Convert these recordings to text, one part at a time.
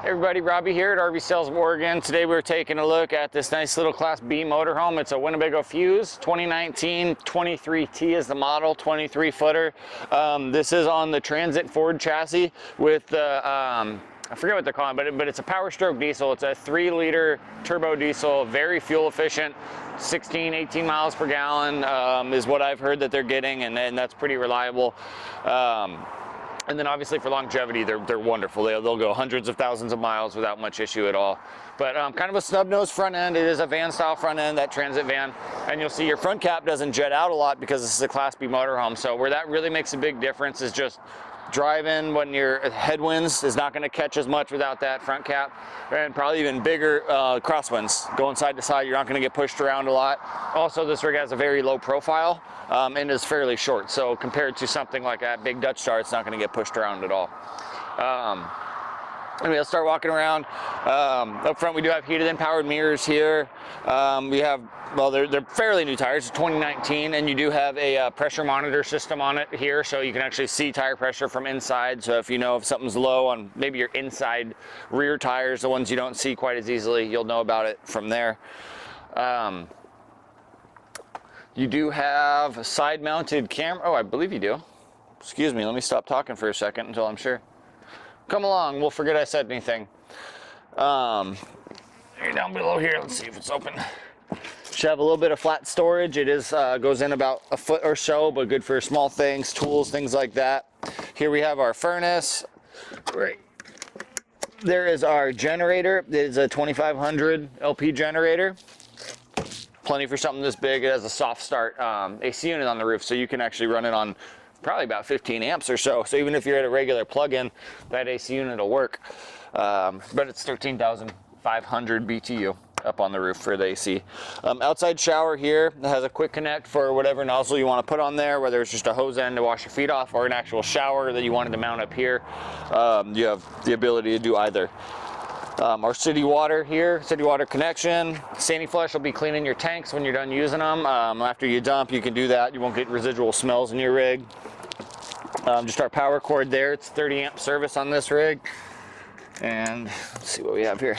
Hey everybody, Robbie here at RV Sales of Oregon. Today we're taking a look at this nice little Class B motorhome. It's a Winnebago Fuse, 2019, 23T is the model, 23 footer. This is on the Transit Ford chassis with the, I forget what they're calling it, but it's a Power Stroke diesel. It's a 3-liter turbo diesel, very fuel efficient. 16, 18 miles per gallon is what I've heard that they're getting, and that's pretty reliable. And then obviously for longevity, they're wonderful. They'll go hundreds of thousands of miles without much issue at all. But kind of a snub nose front end. It is a van style front end, that Transit van. And you'll see your front cap doesn't jet out a lot because this is a Class B motorhome. So where that really makes a big difference is just driving when your headwinds is not going to catch as much without that front cap, and probably even bigger crosswinds going side to side. You're not going to get pushed around a lot. Also, this rig has a very low profile and is fairly short, so compared to something like that big Dutch Star, it's not going to get pushed around at all. Anyway, let's start walking around. Up front, we do have heated and powered mirrors here. We have, well, they're fairly new tires, 2019, and you do have a pressure monitor system on it here, so you can actually see tire pressure from inside. So if you know if something's low on maybe your inside rear tires, the ones you don't see quite as easily, you'll know about it from there. You do have a side-mounted camera. Oh, I believe you do. Excuse me, let me stop talking for a second until I'm sure. Come along, we'll forget I said anything. Down below here, let's see if it's open. Should have a little bit of flat storage. It is goes in about a foot or so, but good for small things, tools, things like that. Here we have our furnace. Right there is our generator. It is a 2500 LP generator. Plenty for something this big. It has a soft start AC unit on the roof, so you can actually run it on probably about 15 amps or so. So even if you're at a regular plug-in, that AC unit will work. But it's 13,500 BTU up on the roof for the AC. Outside shower here. It has a quick connect for whatever nozzle you want to put on there, whether it's just a hose end to wash your feet off or an actual shower that you wanted to mount up here. You have the ability to do either. Our city water here, city water connection. Sandy Flush will be cleaning your tanks when you're done using them. After you dump, you can do that. You won't get residual smells in your rig. Just our power cord there. It's 30 amp service on this rig. And let's see what we have here.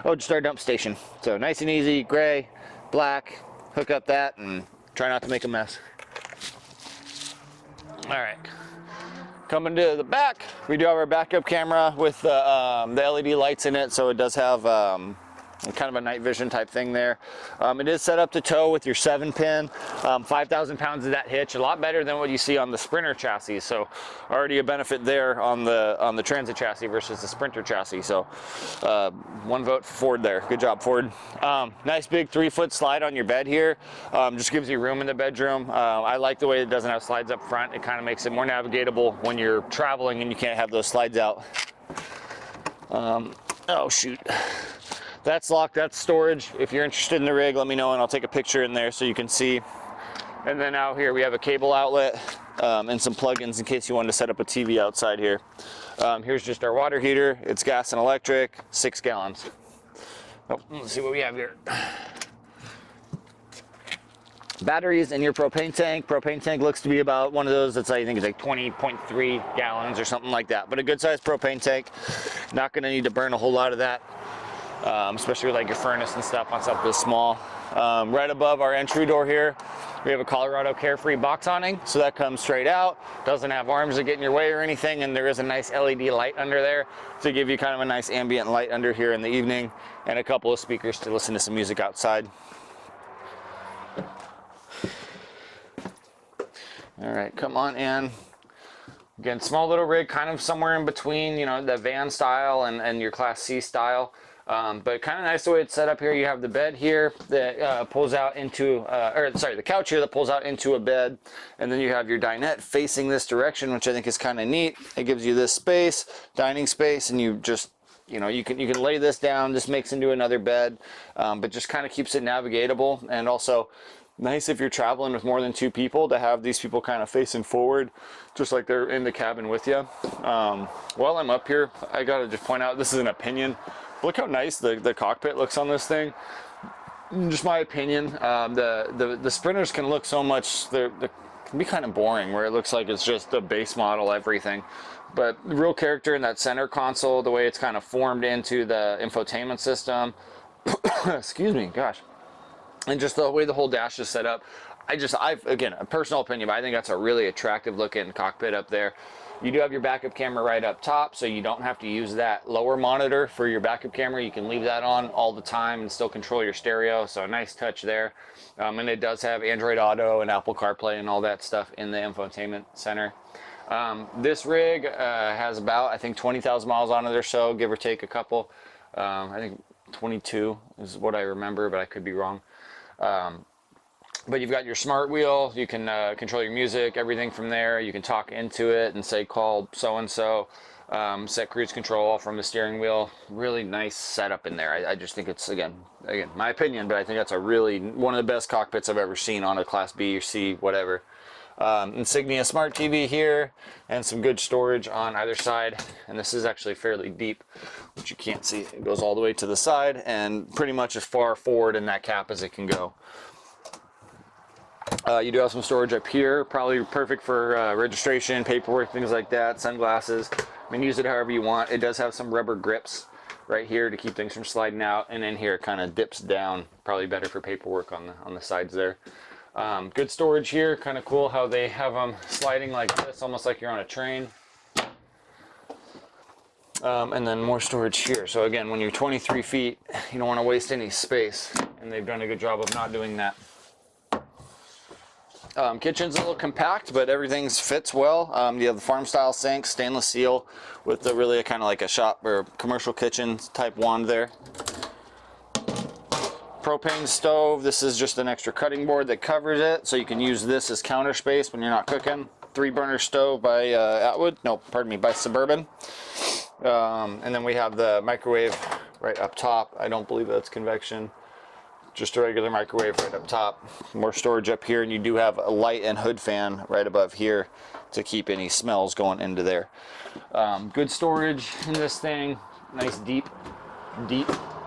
Oh, just our dump station. So nice and easy, gray, black. Hook up that and try not to make a mess. All right. Coming to the back, we do have our backup camera with the LED lights in it, so it does have kind of a night vision type thing there. It is set up to tow with your 7-pin, 5,000 pounds of that hitch, a lot better than what you see on the Sprinter chassis. So already a benefit there on the Transit chassis versus the Sprinter chassis. So 1 vote for Ford there. Good job, Ford. Nice big 3-foot slide on your bed here. Just gives you room in the bedroom. I like the way it doesn't have slides up front. It kind of makes it more navigatable when you're traveling and you can't have those slides out. Oh shoot. That's locked, that's storage. If you're interested in the rig, let me know and I'll take a picture in there so you can see. And then out here we have a cable outlet and some plugins in case you wanted to set up a TV outside here. Here's just our water heater. It's gas and electric, 6 gallons. Oh, let's see what we have here. Batteries in your propane tank. Propane tank looks to be about one of those that's, I think it's like 20.3 gallons or something like that. But a good sized propane tank. Not gonna need to burn a whole lot of that. Especially with like your furnace and stuff on something this small. Right above our entry door here, we have a Colorado Carefree box awning, so that comes straight out, doesn't have arms that get in your way or anything, and there is a nice LED light under there to give you kind of a nice ambient light under here in the evening, and a couple of speakers to listen to some music outside. All right, come on in. Again, small little rig, kind of somewhere in between, you know, the van style and your Class C style. But kind of nice the way it's set up here. You have the bed here that pulls out into, the couch here that pulls out into a bed, and then you have your dinette facing this direction, which I think is kind of neat. It gives you this space, dining space, and you just, you know, you can lay this down. This makes into another bed, but just kind of keeps it navigatable, and also nice if you're traveling with more than 2 people to have these people kind of facing forward, just like they're in the cabin with you. While I'm up here, I gotta just point out, this is an opinion. Look how nice the cockpit looks on this thing. Just my opinion. The Sprinters can look so much, can be kind of boring, where it looks like it's just the base model everything. But the real character in that center console, the way it's kind of formed into the infotainment system, excuse me, gosh, and just the way the whole dash is set up, again, a personal opinion, but I think that's a really attractive looking cockpit up there. You do have your backup camera right up top, so you don't have to use that lower monitor for your backup camera. You can leave that on all the time and still control your stereo, so a nice touch there. And it does have Android Auto and Apple CarPlay and all that stuff in the infotainment center. This rig has about, I think, 20,000 miles on it or so, give or take a couple. I think 22 is what I remember, but I could be wrong. But you've got your smart wheel, you can control your music, everything from there. You can talk into it and say, call so-and-so, set cruise control from the steering wheel. Really nice setup in there. I just think it's, again, my opinion, but I think that's one of the best cockpits I've ever seen on a Class B or C, whatever. Insignia Smart TV here, and some good storage on either side. And this is actually fairly deep, which you can't see. It goes all the way to the side and pretty much as far forward in that cap as it can go. You do have some storage up here, probably perfect for registration, paperwork, things like that, sunglasses. I mean, use it however you want. It does have some rubber grips right here to keep things from sliding out, and in here it kind of dips down, probably better for paperwork on the sides there. Good storage here, kind of cool how they have them sliding like this, almost like you're on a train. And then more storage here. So again, when you're 23 feet, you don't want to waste any space, and they've done a good job of not doing that. Kitchen's a little compact, but everything fits well. You have the farm style sink, stainless steel, with the really kind of like a shop or commercial kitchen type wand there. Propane stove. This is just an extra cutting board that covers it, so you can use this as counter space when you're not cooking. 3-burner stove by by Suburban. And then we have the microwave right up top. I don't believe that's convection. Just a regular microwave right up top. More storage up here, and you do have a light and hood fan right above here to keep any smells going into there. Good storage in this thing. Nice deep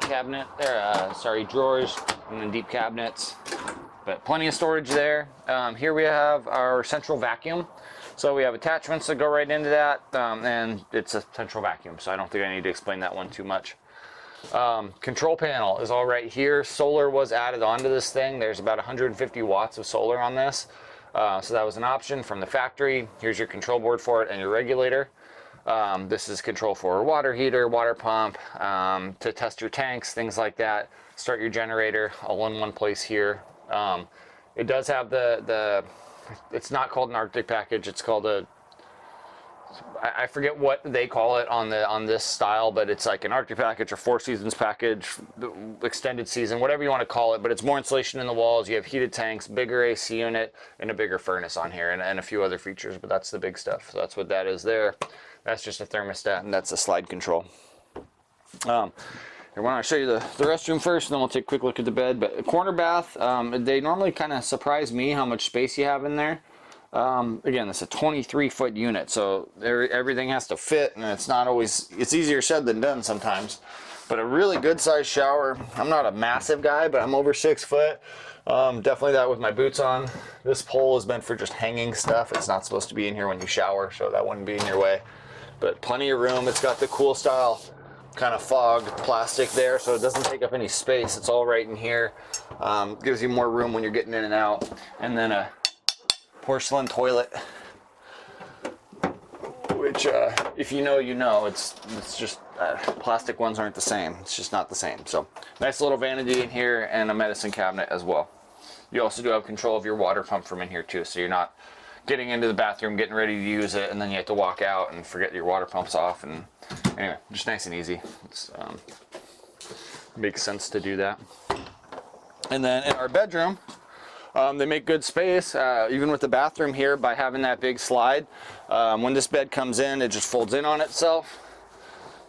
cabinet there. Drawers, and then deep cabinets. But plenty of storage there. Here we have our central vacuum. So we have attachments that go right into that, and it's a central vacuum, so I don't think I need to explain that one too much. Control panel is all right here. Solar was added onto this thing. There's about 150 watts of solar on this. So that was an option from the factory. Here's your control board for it and your regulator. This is control for a water heater, water pump, to test your tanks, things like that. Start your generator all in one place here. It does have it's not called an Arctic package. It's called I forget what they call it on this style, but it's like an Arctic package or 4 seasons package, extended season, whatever you want to call it. But it's more insulation in the walls. You have heated tanks, bigger AC unit, and a bigger furnace on here, and a few other features. But that's the big stuff. So that's what that is there. That's just a thermostat, and that's a slide control. I want to show you the restroom first, and then we'll take a quick look at the bed. But a corner bath, they normally kind of surprise me how much space you have in there. Again, it's a 23-foot unit, so everything has to fit, and it's easier said than done sometimes. But a really good sized shower. I'm not a massive guy, but I'm over 6 foot. Definitely that with my boots on. This pole is meant for just hanging stuff. It's not supposed to be in here when you shower, so that wouldn't be in your way. But plenty of room. It's got the cool style kind of fog plastic there, so it doesn't take up any space. It's all right in here. Gives you more room when you're getting in and out. And then a porcelain toilet, which if you know, you know. It's just plastic ones aren't the same. It's just not the same. So nice little vanity in here, and a medicine cabinet as well. You also do have control of your water pump from in here too, so you're not getting into the bathroom, getting ready to use it, and then you have to walk out and forget your water pump's off. And anyway, just nice and easy. It's makes sense to do that. And then in our bedroom, they make good space, even with the bathroom here, by having that big slide. When this bed comes in, it just folds in on itself,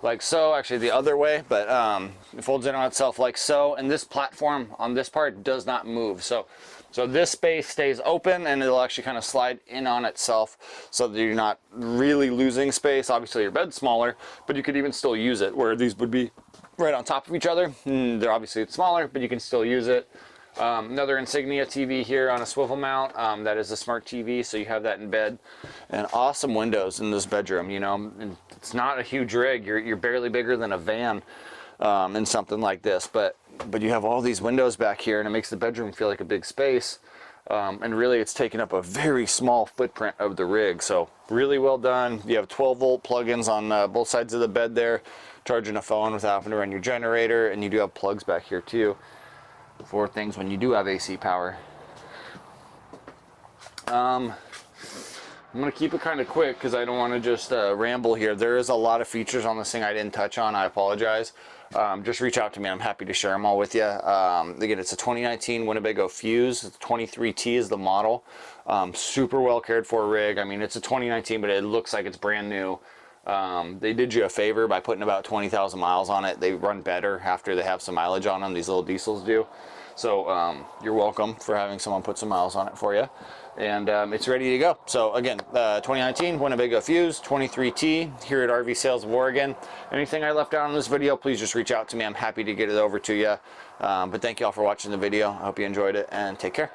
like so. Actually, the other way, but it folds in on itself like so. And this platform on this part does not move. So this space stays open, and it'll actually kind of slide in on itself, so that you're not really losing space. Obviously, your bed's smaller, but you could even still use it, where these would be right on top of each other. They're obviously smaller, but you can still use it. Another Insignia TV here on a swivel mount. That is a smart TV, so you have that in bed. And awesome windows in this bedroom, you know. And it's not a huge rig. You're barely bigger than a van in something like this. But you have all these windows back here, and it makes the bedroom feel like a big space. And really, it's taking up a very small footprint of the rig. So really well done. You have 12-volt plug-ins on both sides of the bed there, charging a phone without having to run your generator. And you do have plugs back here, too, for things when you do have AC power. I'm going to keep it kind of quick because I don't want to just ramble here. There is a lot of features on this thing I didn't touch on. I apologize. Just reach out to me. I'm happy to share them all with you. Again, it's a 2019 Winnebago Fuse. 23T is the model. Super well cared for rig. I mean, it's a 2019, but it looks like it's brand new. They did you a favor by putting about 20,000 miles on it. They run better after they have some mileage on them. These little diesels do. So you're welcome for having someone put some miles on it for you. And it's ready to go. So again, 2019 Winnebago Fuse 23T here at RV Sales of Oregon. Anything I left out in this video, please just reach out to me. I'm happy to get it over to you. But thank you all for watching the video. I hope you enjoyed it, and take care.